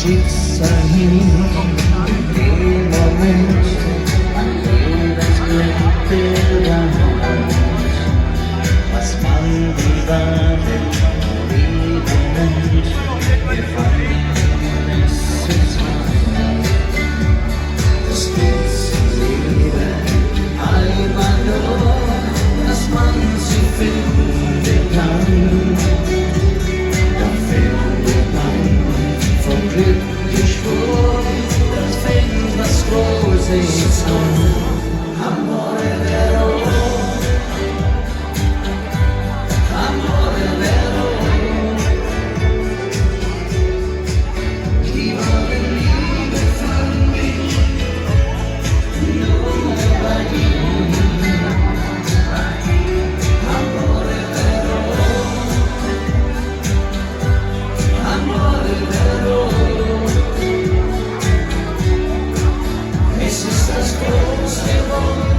schicksal hin, im Moment, jedes Glück bereich, was man die Wahrheit liebe nennt, gefallen ist es wahr. Das gibt's im Leben einmal nur, dass man sie finden kann. Dann findet man vom Glück die Spur, das fängt was Großes an. Amore vero, amore vero, die wahre Liebe fand ich nur bei ihm. Amore vero, amore vero, es ist das große Wort.